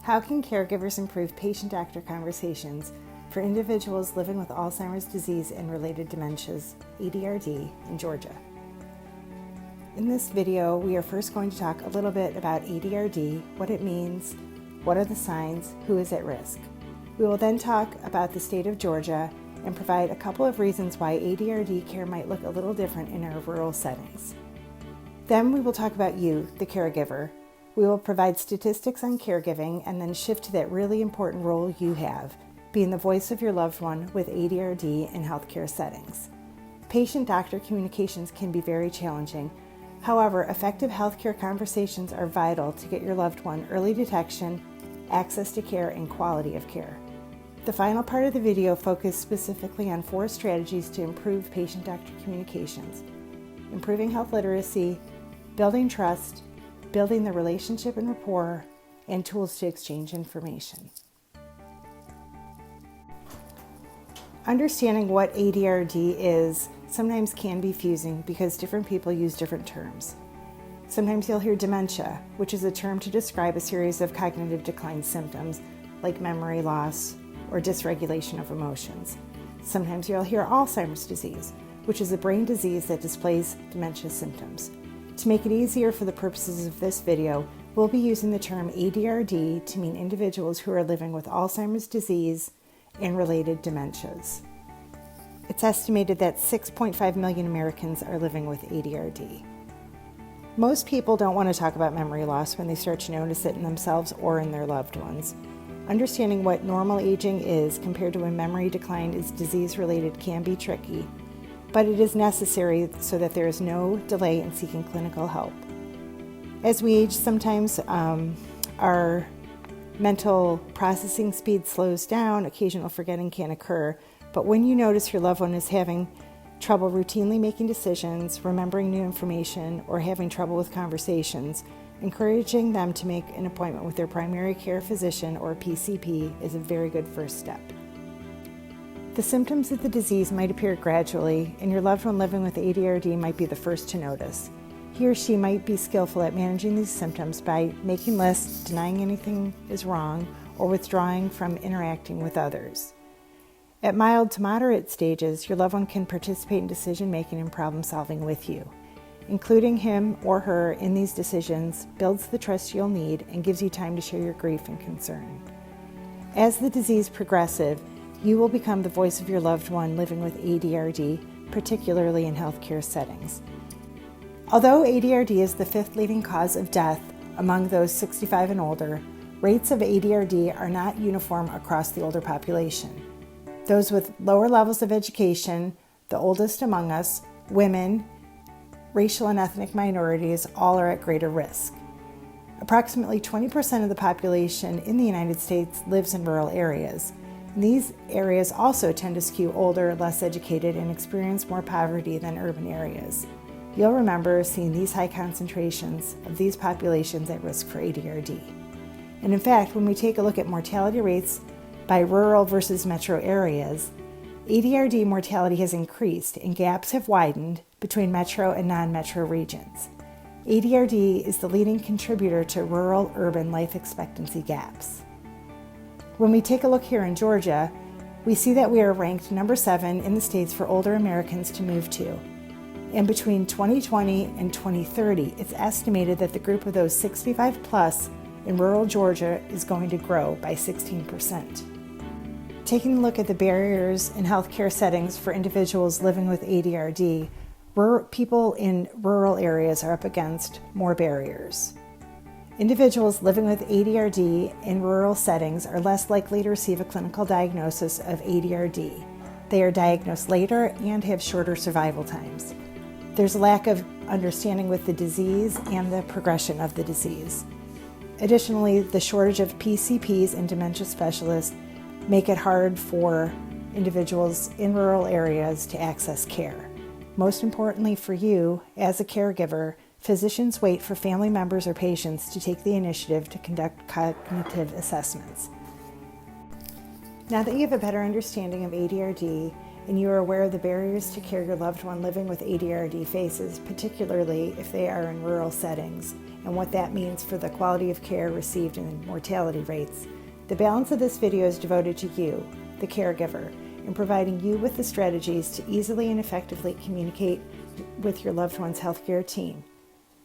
How can caregivers improve patient-doctor conversations for individuals living with Alzheimer's disease and related dementias, ADRD, in Georgia? In this video, we are first going to talk a little bit about ADRD, what it means, what are the signs, who is at risk. We will then talk about the state of Georgia and provide a couple of reasons why ADRD care might look a little different in our rural settings. Then we will talk about you, the caregiver. We will provide statistics on caregiving and then shift to that really important role you have, being the voice of your loved one with ADRD in healthcare settings. Patient-doctor communications can be very challenging. However, effective healthcare conversations are vital to get your loved one early detection, access to care, and quality of care. The final part of the video focused specifically on 4 strategies to improve patient-doctor communications: improving health literacy, building trust, building the relationship and rapport, and tools to exchange information. Understanding what ADRD is sometimes can be confusing because different people use different terms. Sometimes you'll hear dementia, which is a term to describe a series of cognitive decline symptoms like memory loss or dysregulation of emotions. Sometimes you'll hear Alzheimer's disease, which is a brain disease that displays dementia symptoms. To make it easier for the purposes of this video, we'll be using the term ADRD to mean individuals who are living with Alzheimer's disease and related dementias. It's estimated that 6.5 million Americans are living with ADRD. Most people don't want to talk about memory loss when they start to notice it in themselves or in their loved ones. Understanding what normal aging is compared to when memory decline is disease-related can be tricky, but it is necessary so that there is no delay in seeking clinical help. As we age, sometimes our mental processing speed slows down, occasional forgetting can occur, but when you notice your loved one is having trouble routinely making decisions, remembering new information, or having trouble with conversations, encouraging them to make an appointment with their primary care physician or PCP is a very good first step. The symptoms of the disease might appear gradually, and your loved one living with ADRD might be the first to notice. He or she might be skillful at managing these symptoms by making lists, denying anything is wrong, or withdrawing from interacting with others. At mild to moderate stages, your loved one can participate in decision-making and problem-solving with you. Including him or her in these decisions builds the trust you'll need and gives you time to share your grief and concern. As the disease progresses, you will become the voice of your loved one living with ADRD, particularly in healthcare settings. Although ADRD is the 5th leading cause of death among those 65 and older, rates of ADRD are not uniform across the older population. Those with lower levels of education, the oldest among us, women, racial and ethnic minorities, all are at greater risk. Approximately 20% of the population in the United States lives in rural areas. These areas also tend to skew older, less educated, and experience more poverty than urban areas. You'll remember seeing these high concentrations of these populations at risk for ADRD. And in fact, when we take a look at mortality rates by rural versus metro areas, ADRD mortality has increased and gaps have widened between metro and non-metro regions. ADRD is the leading contributor to rural-urban life expectancy gaps. When we take a look here in Georgia, we see that we are ranked number 7 in the states for older Americans to move to. And between 2020 and 2030, it's estimated that the group of those 65 plus in rural Georgia is going to grow by 16%. Taking a look at the barriers in healthcare settings for individuals living with ADRD, people in rural areas are up against more barriers. Individuals living with ADRD in rural settings are less likely to receive a clinical diagnosis of ADRD. They are diagnosed later and have shorter survival times. There's a lack of understanding with the disease and the progression of the disease. Additionally, the shortage of PCPs and dementia specialists make it hard for individuals in rural areas to access care. Most importantly for you, as a caregiver, physicians wait for family members or patients to take the initiative to conduct cognitive assessments. Now that you have a better understanding of ADRD and you are aware of the barriers to care your loved one living with ADRD faces, particularly if they are in rural settings, and what that means for the quality of care received and mortality rates. The balance of this video is devoted to you, the caregiver, in providing you with the strategies to easily and effectively communicate with your loved one's healthcare team.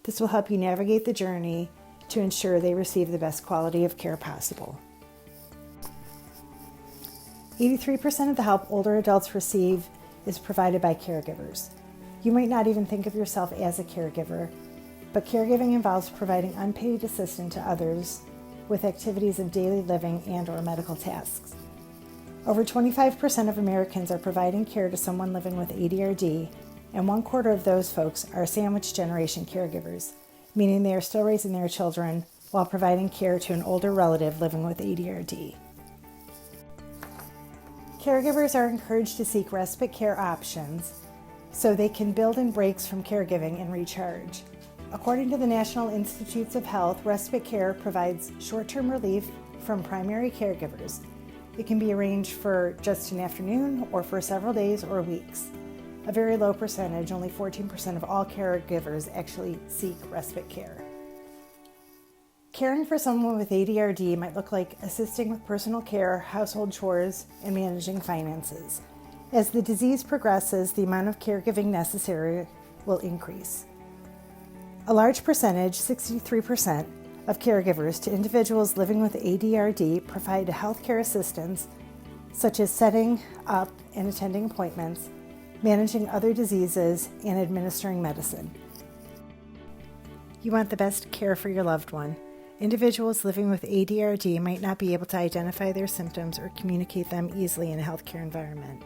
This will help you navigate the journey to ensure they receive the best quality of care possible. 83% of the help older adults receive is provided by caregivers. You might not even think of yourself as a caregiver, but caregiving involves providing unpaid assistance to others with activities of daily living and/or medical tasks. Over 25% of Americans are providing care to someone living with ADRD, and 1/4 of those folks are sandwich generation caregivers, meaning they are still raising their children while providing care to an older relative living with ADRD. Caregivers are encouraged to seek respite care options so they can build in breaks from caregiving and recharge. According to the National Institutes of Health, respite care provides short-term relief from primary caregivers. It can be arranged for just an afternoon or for several days or weeks. A very low percentage, only 14% of all caregivers actually seek respite care. Caring for someone with ADRD might look like assisting with personal care, household chores, and managing finances. As the disease progresses, the amount of caregiving necessary will increase. A large percentage, 63%, of caregivers to individuals living with ADRD provide healthcare assistance, such as setting up and attending appointments, managing other diseases, and administering medicine. You want the best care for your loved one. Individuals living with ADRD might not be able to identify their symptoms or communicate them easily in a healthcare environment.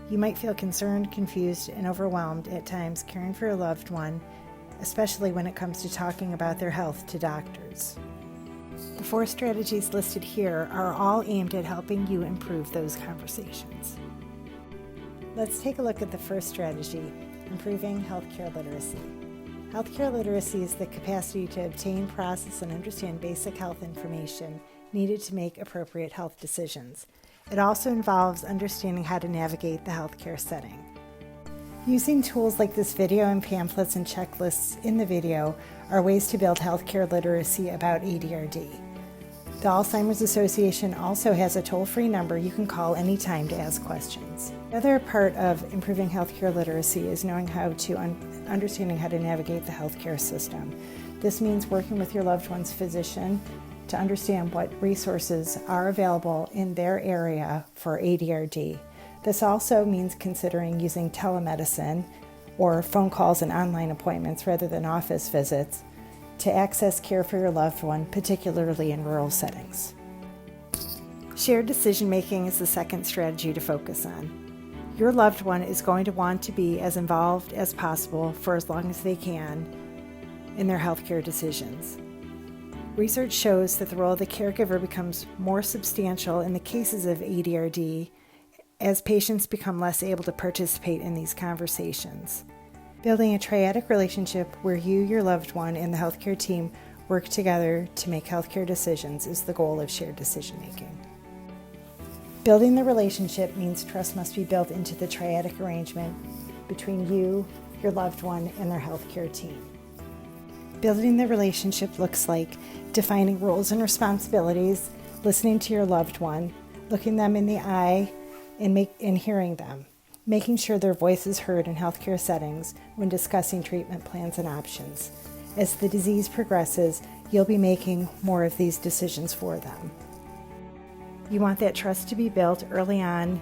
You might feel concerned, confused, and overwhelmed at times caring for a loved one, especially when it comes to talking about their health to doctors. The 4 strategies listed here are all aimed at helping you improve those conversations. Let's take a look at the first strategy, improving healthcare literacy. Healthcare literacy is the capacity to obtain, process, and understand basic health information needed to make appropriate health decisions. It also involves understanding how to navigate the healthcare setting. Using tools like this video and pamphlets and checklists in the video are ways to build healthcare literacy about ADRD. The Alzheimer's Association also has a toll-free number you can call anytime to ask questions. Another part of improving healthcare literacy is knowing how to understanding how to navigate the healthcare system. This means working with your loved one's physician to understand what resources are available in their area for ADRD. This also means considering using telemedicine or phone calls and online appointments rather than office visits to access care for your loved one, particularly in rural settings. Shared decision-making is the second strategy to focus on. Your loved one is going to want to be as involved as possible for as long as they can in their healthcare decisions. Research shows that the role of the caregiver becomes more substantial in the cases of ADRD as patients become less able to participate in these conversations. Building a triadic relationship where you, your loved one, and the healthcare team work together to make healthcare decisions is the goal of shared decision-making. Building the relationship means trust must be built into the triadic arrangement between you, your loved one, and their healthcare team. Building the relationship looks like defining roles and responsibilities, listening to your loved one, looking them in the eye, and hearing them, making sure their voice is heard in healthcare settings when discussing treatment plans and options. As the disease progresses, you'll be making more of these decisions for them. You want that trust to be built early on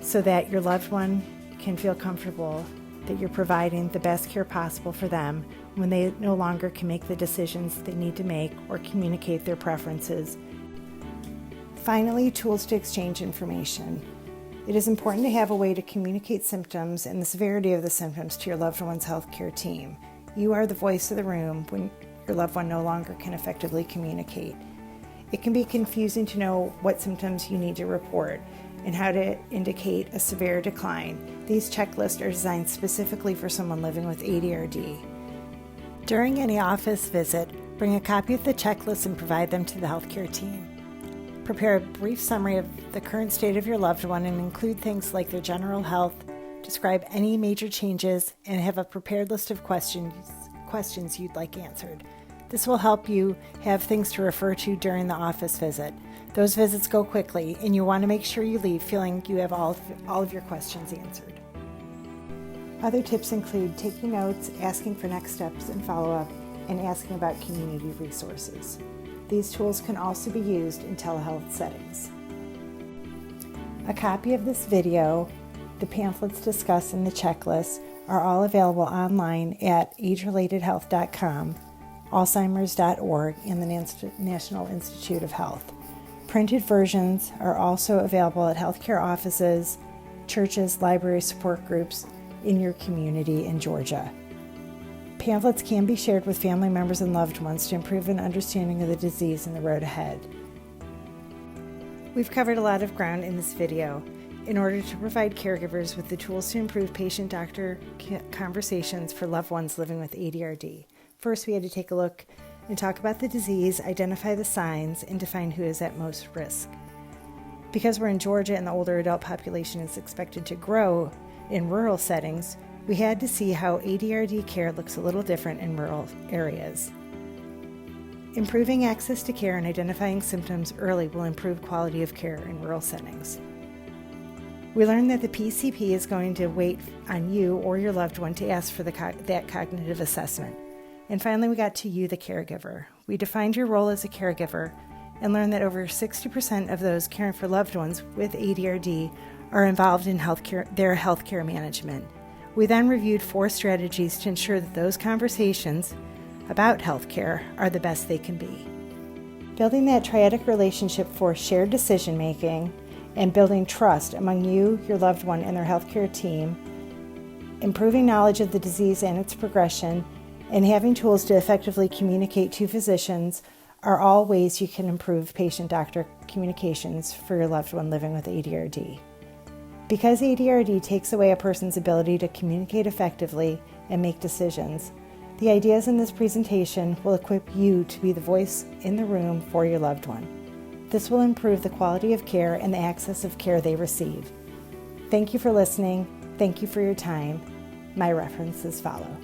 so that your loved one can feel comfortable that you're providing the best care possible for them when they no longer can make the decisions they need to make or communicate their preferences. Finally, tools to exchange information. It is important to have a way to communicate symptoms and the severity of the symptoms to your loved one's healthcare team. You are the voice of the room when your loved one no longer can effectively communicate. It can be confusing to know what symptoms you need to report and how to indicate a severe decline. These checklists are designed specifically for someone living with ADRD. During any office visit, bring a copy of the checklist and provide them to the healthcare team. Prepare a brief summary of the current state of your loved one and include things like their general health, describe any major changes, and have a prepared list of questions you'd like answered. This will help you have things to refer to during the office visit. Those visits go quickly, and you want to make sure you leave feeling you have all of your questions answered. Other tips include taking notes, asking for next steps and follow-up, and asking about community resources. These tools can also be used in telehealth settings. A copy of this video, the pamphlets discussed, and the checklist are all available online at agerelatedhealth.com, alzheimers.org, and the National Institute of Health. Printed versions are also available at healthcare offices, churches, library support groups in your community in Georgia. Pamphlets can be shared with family members and loved ones to improve an understanding of the disease and the road ahead. We've covered a lot of ground in this video in order to provide caregivers with the tools to improve patient-doctor conversations for loved ones living with ADRD. First, we had to take a look and talk about the disease, identify the signs, and define who is at most risk. Because we're in Georgia and the older adult population is expected to grow in rural settings, we had to see how ADRD care looks a little different in rural areas. Improving access to care and identifying symptoms early will improve quality of care in rural settings. We learned that the PCP is going to wait on you or your loved one to ask for that cognitive assessment. And finally, we got to you, the caregiver. We defined your role as a caregiver and learned that over 60% of those caring for loved ones with ADRD are involved in their healthcare management. We then reviewed 4 strategies to ensure that those conversations about healthcare are the best they can be. Building that triadic relationship for shared decision-making and building trust among you, your loved one, and their healthcare team, improving knowledge of the disease and its progression, and having tools to effectively communicate to physicians are all ways you can improve patient-doctor communications for your loved one living with ADRD. Because ADRD takes away a person's ability to communicate effectively and make decisions, the ideas in this presentation will equip you to be the voice in the room for your loved one. This will improve the quality of care and the access of care they receive. Thank you for listening. Thank you for your time. My references follow.